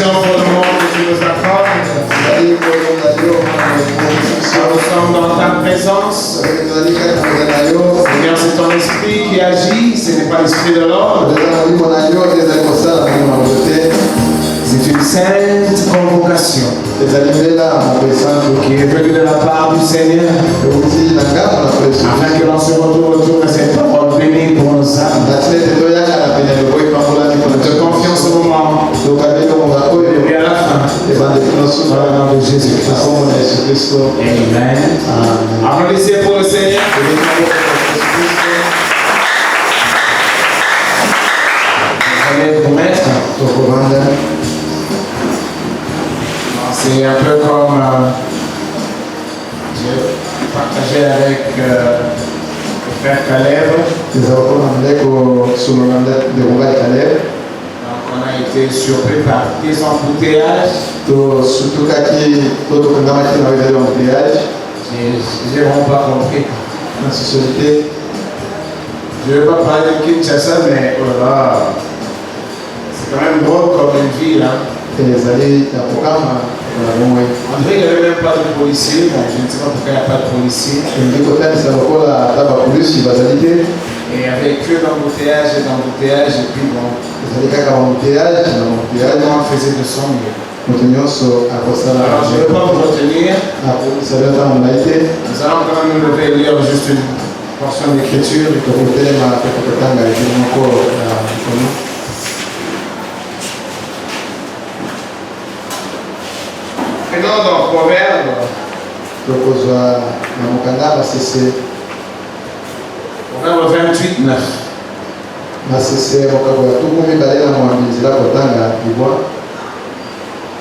bénédiction pour le monde que tu nous accordes. Nous sommes dans ta présence. Seigneur, c'est ton esprit qui agit, ce n'est pas l'esprit de l'homme. C'est une sainte convocation qui est venue de la part du Seigneur afin que l'on se retrouve autour de cette parole bénie pour nos âmes. De confiance au moment et à la fin. Dans le nom de Jésus-Christ. Amen. Applaudissez pour le Seigneur. Vous allez vous mettre. C'est un peu comme j'ai partagé avec le frère Caleb. Donc on a été surpris par des embouteillages. J'ai vraiment pas compris. Je ne vais pas parler de Kinshasa, mais oh là, c'est quand même drôle comme une ville. Hein. On dirait qu'il n'y avait même pas de policiers, mais je ne sais pas pourquoi il n'y a pas de policiers. Et il n'y avait que d'embouteillage et d'embouteillage, et puis bon, vraiment on faisait de son mieux. Alors je ne vais pas vous retenir. Nous allons quand même nous lever et lire juste une portion d'écriture. Prenons dans Proverbe. Proverbe 28, 9.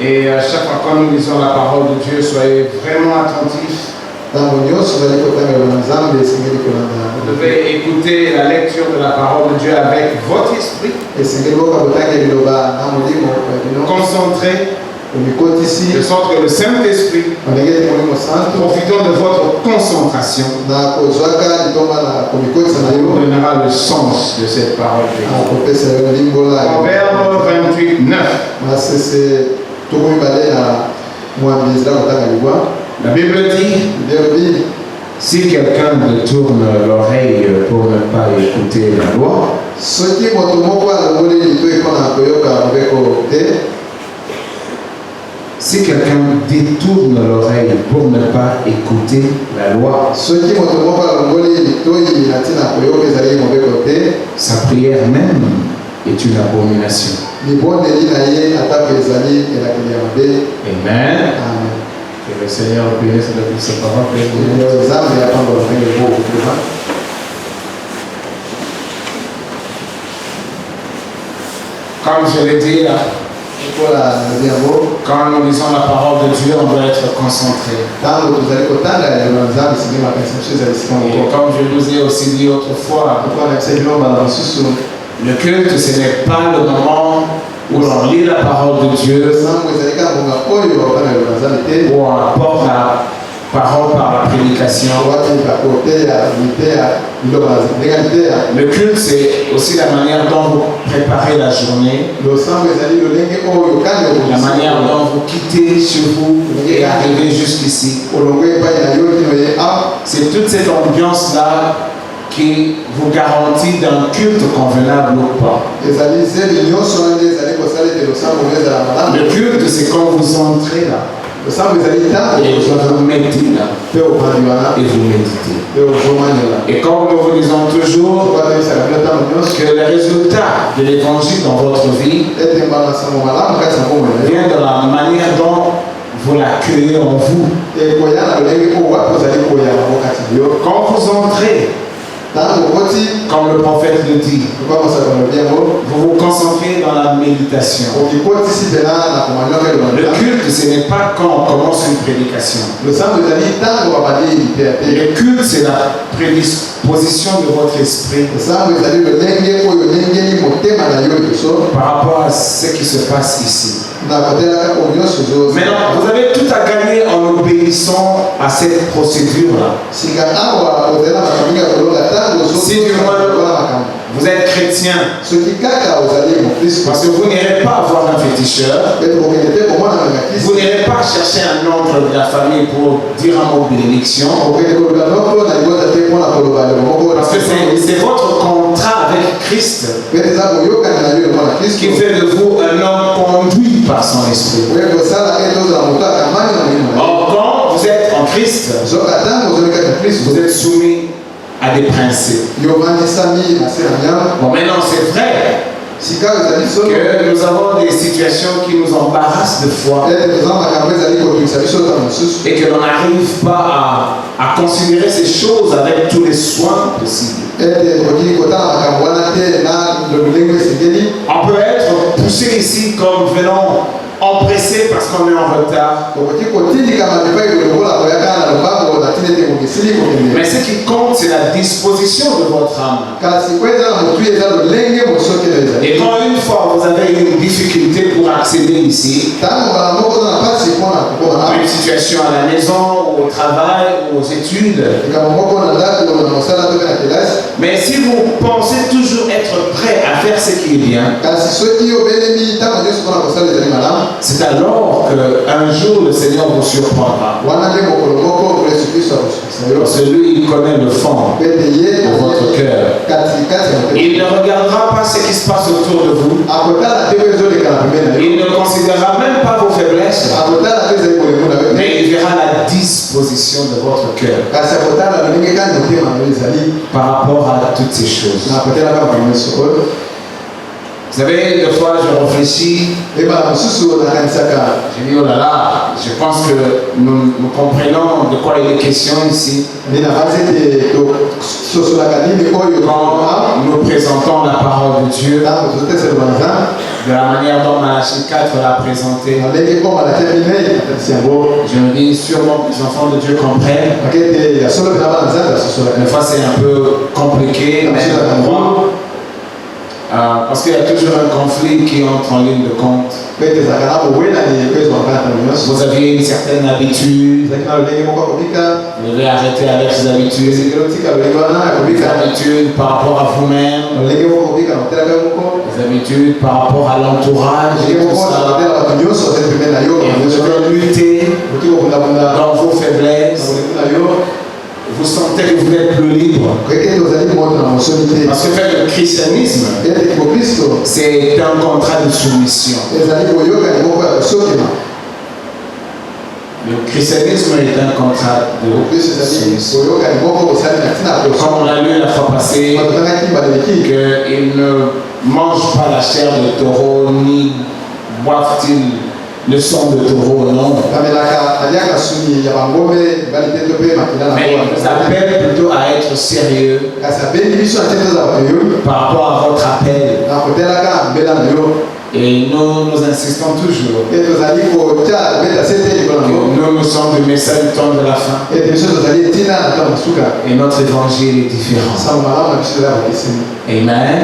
Et à chaque fois quand nous lisons la parole de Dieu, soyez vraiment attentifs. Vous devez écouter la lecture de la parole de Dieu avec votre esprit. Concentrez. De sorte que le Saint-Esprit, profitant de votre concentration, vous donnera le sens de cette parole. Proverbe 28, 9. La Bible dit, si quelqu'un détourne l'oreille pour ne pas écouter la loi, si quelqu'un détourne l'oreille pour ne pas écouter la loi, sa prière même est une abomination. Amen. Que le Seigneur bénisse de sa parole. Comme je l'ai dit là, quand nous lisons la parole de Dieu, on doit être concentré. Et comme je vous ai aussi dit autrefois, le culte, ce n'est pas le moment où l'on lit la parole de Dieu, où on apporte la parole par la prédication. Le culte, c'est aussi la manière dont vous préparez la journée, la manière dont vous quittez chez vous et arrivez jusqu'ici. C'est toute cette ambiance-là qui vous garantit d'un culte convenable ou pas. Le culte, c'est quand vous entrez là. Et vous vous mettez là. Et vous méditez. Et comme nous vous disons toujours, que le résultat de l'évangile dans votre vie vient de la manière dont vous l'accueillez en vous. Quand vous entrez, comme le prophète le dit, vous vous concentrez dans la méditation. Le culte, ce n'est pas quand on commence une prédication. Le culte, c'est la prédisposition de votre esprit par rapport à ce qui se passe ici. Maintenant, vous avez tout à gagner en obéissant obéissons à cette procédure-là. Si du moins vous êtes chrétien, parce que vous n'irez pas voir un féticheur, vous n'irez pas chercher un oncle de la famille pour dire un mot de bénédiction, parce que c'est votre contrat avec Christ qui fait de vous un homme conduit par son esprit. Or, quand vous êtes en Christ, vous êtes soumis à des principes. Bon, maintenant c'est vrai que nous avons des situations qui nous embarrassent de foi et que l'on n'arrive pas à considérer ces choses avec tous les soins possibles. On peut être poussé ici comme venant empressé parce qu'on est en retard. Mais ce qui compte, c'est la disposition de votre âme. Et quand une fois vous avez une difficulté pour accéder ici, une situation à la maison, au travail, aux études, mais si vous pensez toujours être prêt à faire ce qui est bien, c'est alors qu'un jour le Seigneur vous surprendra. Parce que lui, il connaît le fond de votre cœur. Il ne regardera pas ce qui se passe autour de vous. Il ne considérera même pas vos faiblesses. Mais il verra la disposition de votre cœur par rapport à toutes ces choses. Vous savez, des fois je réfléchis, je dis oh là là, je pense que nous comprenons de quoi il est question ici. Quand nous présentons la parole de Dieu, de la manière dont Malachie 4 l'a présentée, je me dis sûrement que les enfants de Dieu comprennent. Des fois c'est un peu compliqué, mais parce qu'il y a toujours un conflit qui entre en ligne de compte. Vous aviez une certaine habitude, vous devez arrêter avec ces habitudes, les habitudes par rapport à vous-même, les habitudes par rapport à l'entourage et tout ça. Et vous devez lutter dans vos faiblesses. Vous sentez que vous n'êtes plus libre. Parce que faire le christianisme, c'est un contrat de soumission. Le christianisme est un contrat de soumission. Comme on l'a lu la fois passée, qu'ils ne mangent pas la chair de taureau, ni boivent-ils le sang de taureau, non. Mais il nous appelle plutôt à être sérieux par rapport à votre appel. Et nous insistons toujours que nous sommes le message du temps de la fin. Et notre évangile est différent. Amen.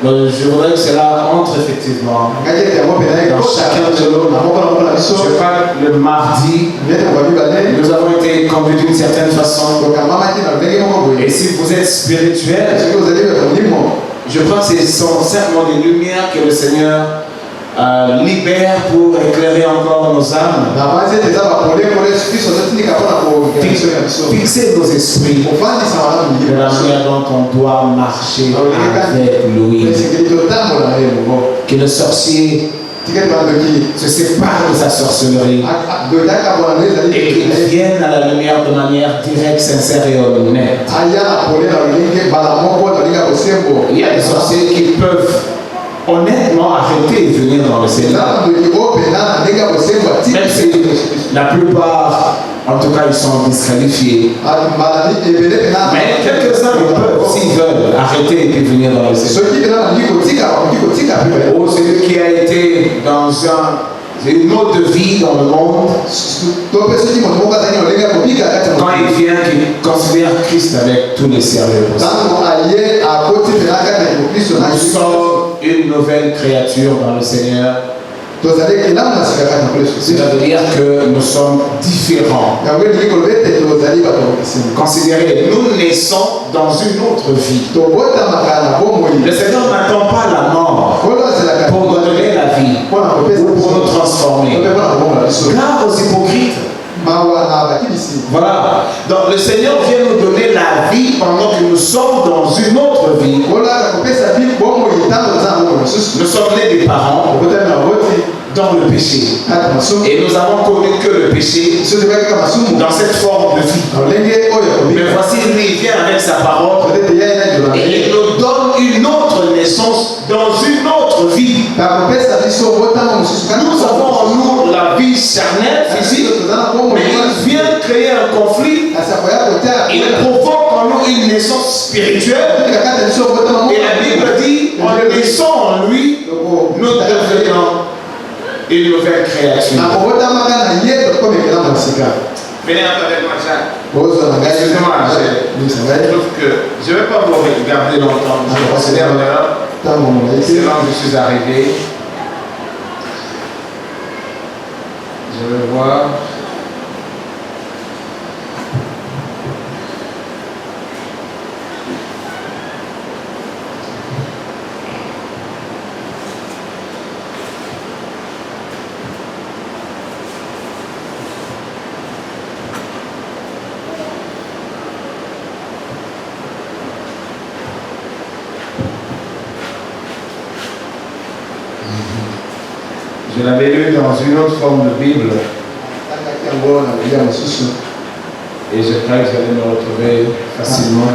Donc, je voudrais que cela entre effectivement dans chacun de nous. Je parle le mardi. Nous avons été conduits d'une certaine façon. Et si vous êtes spirituel, je crois que ce sont simplement des lumières que le Seigneur libère pour éclairer encore nos âmes. Fixer nos esprits de la manière dont on doit marcher avec lui. Que le sorcier se sépare de sa sorcellerie et qu'il vienne à la lumière de manière directe, sincère et honnête. Il y a des sorciers qui peuvent honnêtement arrêter de venir dans le Seigneur. Même si la plupart, en tout cas, ils sont disqualifiés. Mais quelques-uns peuvent, s'ils veulent, arrêter et puis venir dans le Seigneur. Ou celui qui a été dans une autre vie dans le monde, quand il vient, qu'il considère Christ avec tous les sérieux possibles. Nous sommes une nouvelle créature dans le Seigneur. Cela veut dire que nous sommes différents. Considérez, nous naissons dans une autre vie. Le Seigneur n'attend pas la mort pour nous donner la vie, ou pour nous transformer. Car aux hypocrites. Voilà. Donc le Seigneur vient nous donner la vie pendant que nous sommes dans une autre vie. Nous sommes nés des parents dans le péché. Et nous avons connu que le péché dans cette forme de vie. Mais voici, lui, il vient avec sa parole et il nous donne une autre naissance dans une autre vie. Nous avons en nous la vie charnelle, physique, mais il vient créer un conflit. Il provoque en nous une naissance spirituelle. Et la Bible dit, en naissant en lui, nous devenons une nouvelle créature. Venez un peu avec moi, Jacques. Excusez-moi, je trouve que je ne vais pas vous regarder longtemps. C'est là où je suis arrivé. Je vais voir. Je l'avais lu dans une autre forme de Bible. Et je crois que vous allez me retrouver facilement.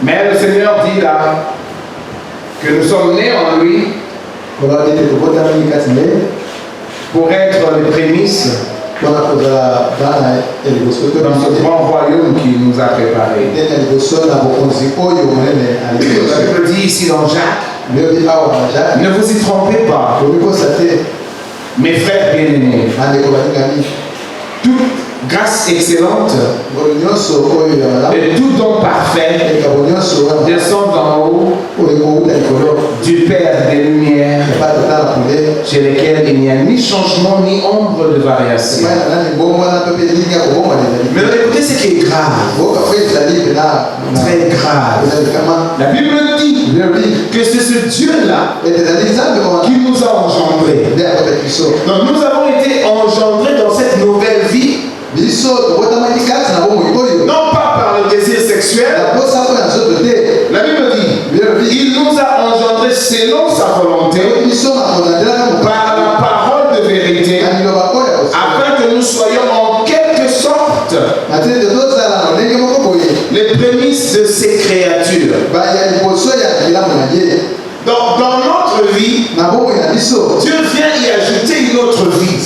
Mais le Seigneur dit là que nous sommes nés en lui pour être les prémices dans ce grand royaume qu'il nous a préparé. La Bible dit ici dans Jacques, ne vous y trompez pas, mes frères bien-aimés. Toute grâce excellente et tout don parfait descend d'en haut du Père des Lumières, chez lesquels il n'y a ni changement ni ombre de variation. Mais écoutez ce qui est grave, très grave. La Bible dit que c'est ce Dieu-là qui nous a engendrés. Donc nous avons été engendrés dans cette nouvelle vie. Non pas par le désir sexuel. La Bible dit, il nous a engendrés selon sa volonté, par la parole de vérité, afin que nous soyons en quelque sorte les prémices de ces créatures. Donc dans notre vie, Dieu vient y ajouter une autre vie.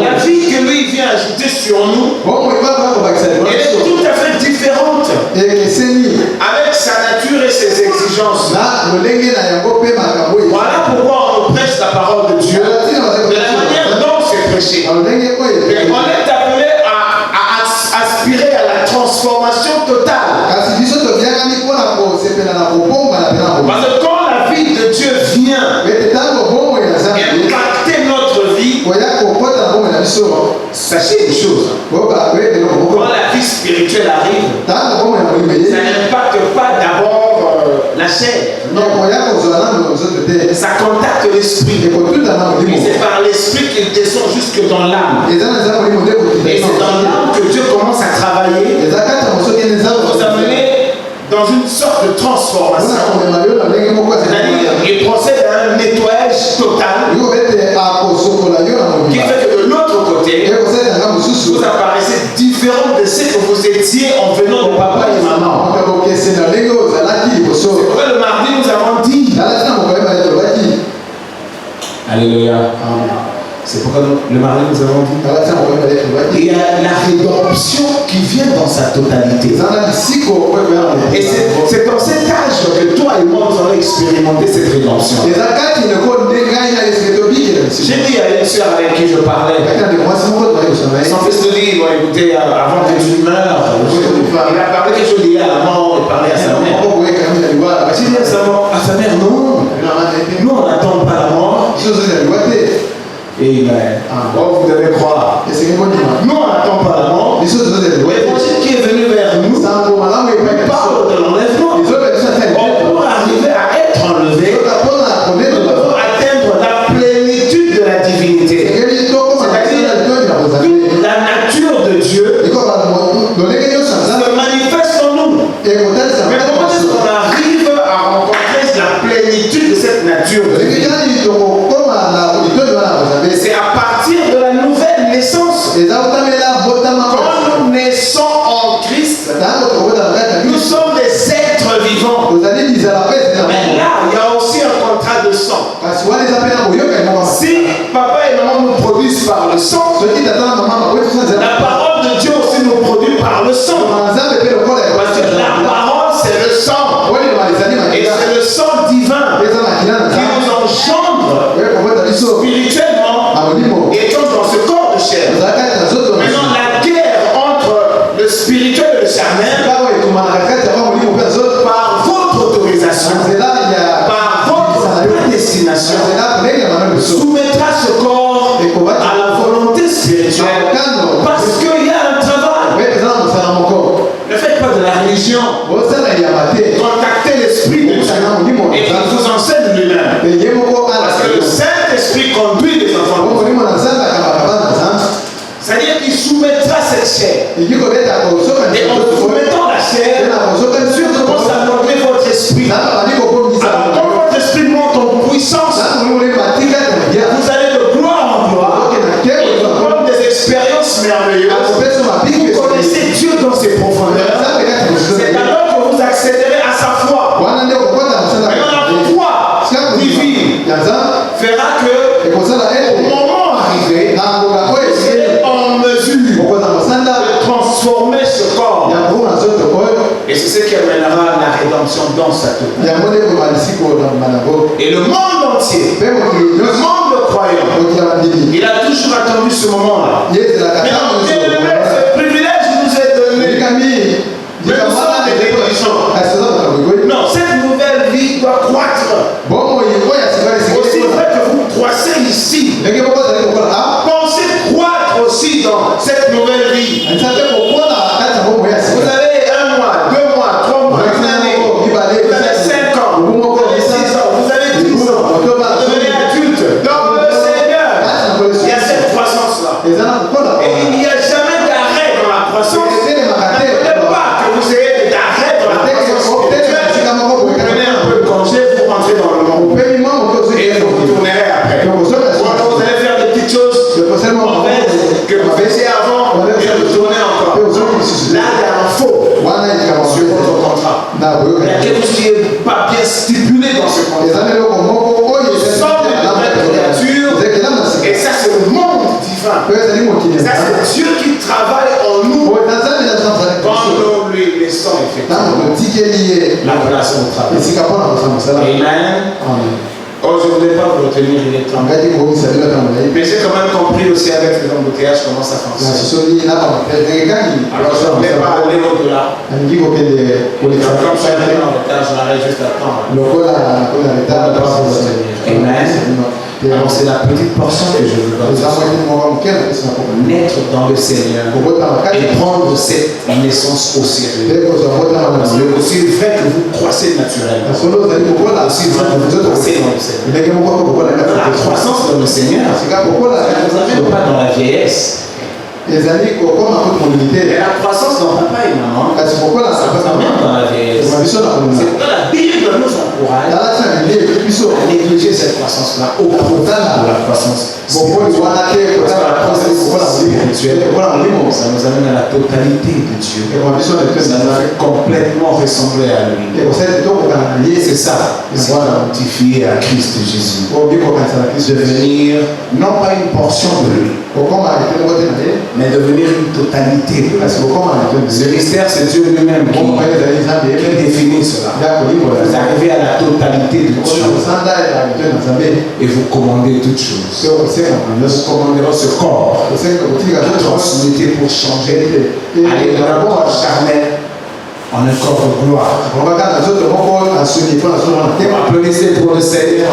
La vie que lui vient ajouter sur nous, elle est tout à fait différente, avec sa nature et ses exigences. Voilà pourquoi on prêche la parole de Dieu de la manière dont c'est prêché. On est appelé à aspirer à la transformation totale. Parce que quand la vie de Dieu vient impacter notre vie, sachez une chose, quand la vie spirituelle arrive, ça n'impacte pas d'abord la chair. Non. Ça contacte l'esprit. Et c'est par l'esprit qu'il descend jusque dans l'âme. Et c'est dans l'âme que Dieu commence à travailler, vous amener dans une sorte de transformation. C'est-à-dire, il procède à un nettoyage total qui fait que de l'autre côté, vous apparaissez différent de ce que vous étiez en venant de papa et maman. C'est pourquoi le mardi nous avons dit. Alléluia. C'est pourquoi le mardi nous avons dit. Il y a la rédemption qui vient dans sa totalité. Et c'est dans cet âge que toi et moi nous allons expérimenter cette rédemption. J'ai dit à une soeur avec qui je parlais, son fils te dit, bon, écoutez, avant que tu meurs, il a parlé quelque chose lié à la mort, il parlait à sa mère. J'ai dit à sa mère, non. Nous, on n'attend pas la mort. Amen. Oh, vous devez croire. Nous, on n'attend pas la mort. L'évangile qui est venu vers nous parle de l'enlèvement. Pour arriver à être enlevé, nous devons atteindre la plénitude de la divinité. C'est-à-dire la nature de Dieu se manifeste en nous. Mais comment est-ce qu'on arrive à rencontrer la plénitude de cette nature de Dieu? C'est à partir de la nouvelle naissance. Quand nous naissons en Christ, nous sommes des êtres vivants. Mais là, il y a aussi un contrat de sang. Si papa et maman nous produisent par le sang, la parole de Dieu aussi nous produit par le sang. Parce que la parole, c'est le sang. Et c'est le sang divin qui nous engendre spirituellement, étant dans ce corps de chair. Maintenant, la guerre entre le spirituel et le charnel, par votre autorisation, par votre prédestination, soumettra ce corps à la volonté spirituelle, parce qu'il y a un travail. Ne faites pas de la religion. Contactez l'esprit de Dieu et il vous enseigne lui-même. Parce que le Saint-Esprit conduit les enfants. C'est-à-dire qu'il soumettra cette chair. Et en soumettant la chair, Dieu commence à nommer votre esprit. Alors, quand votre esprit monte en puissance, vous allez de gloire en gloire et vous prendre des expériences merveilleuses. Vous connaissez Dieu dans ses profondeurs. C'est alors que vous accéderez à sa foi. Maintenant, la foi divine fera que au moment arrivé, vous serez en mesure de transformer ce corps. Et c'est ce qui amènera la rédemption dans sa totalité. Et le monde entier, le monde croyant, il a toujours attendu ce moment-là. Mais ce privilège nous est donné. Mais nous sommes des dirigeants. Non, cette nouvelle vie doit croître. Aussi vrai que vous croissez ici, pensez croître aussi dans cette nouvelle vie. Vous avez 1 mois, 2 mois, 3 mois, une année, vous avez 5 ans, vous avez 6 ans, vous avez 10 ans, vous devenez adulte. Dans le Seigneur, il y a cette croissance-là. Et il n'y a jamais d'arrêt dans la croissance. N'attendez pas que vous ayez d'arrêt dans la croissance. Vous prenez un peu de congé pour rentrer dans le monde. Et vous tournerez après. Ou alors vous allez faire des petites choses mauvaises que vous faisiez avant et vous tournez encore. Là, il y a un faux sur votre contrat. Il y a quelque chose qui n'est pas bien stipulé dans ce contrat. Nous sommes des nouvelles créatures et ça, c'est le monde divin. Ça, c'est Dieu qui travaille en nous quand nous lui laissons effectivement la place au travail. Amen. Oh, je ne voulais pas vous retenir, il est temps. Mais j'ai quand même compris aussi avec les embouteillages comment ça fonctionne. Alors, je ne voulais pas aller au-delà. Comme je suis arrivé en retard, je m'arrête juste à temps. Amen. Alors, c'est la petite portion que je veux donner. Naître dans le Seigneur et prendre cette naissance au sérieux. Parce que aussi vrai que vous croissez naturellement, aussi vrai que vous croissez dans le Seigneur. La croissance dans le Seigneur, vous n'avez pas dans la vieillesse. Mais la croissance dans papa et maman, ça vous amène dans la vieillesse. C'est pourquoi la Bible nous encourage à négliger cette croissance-là au profit de la croissance spirituelle. Parce que la croissance spirituelle, ça nous amène à la totalité de Dieu. Ça nous fait complètement ressembler à lui. C'est ça, s'identifier à Christ Jésus. Devenir non pas une portion de lui, mais devenir une totalité. Ce mystère, c'est Dieu lui-même qui définit cela. Vous arrivez à la totalité de Dieu et vous commandez toutes choses. Vous commanderez ce corps de transmuter pour changer. Aller dans le corps charnel en un corps de gloire. Applaudissez pour le Seigneur.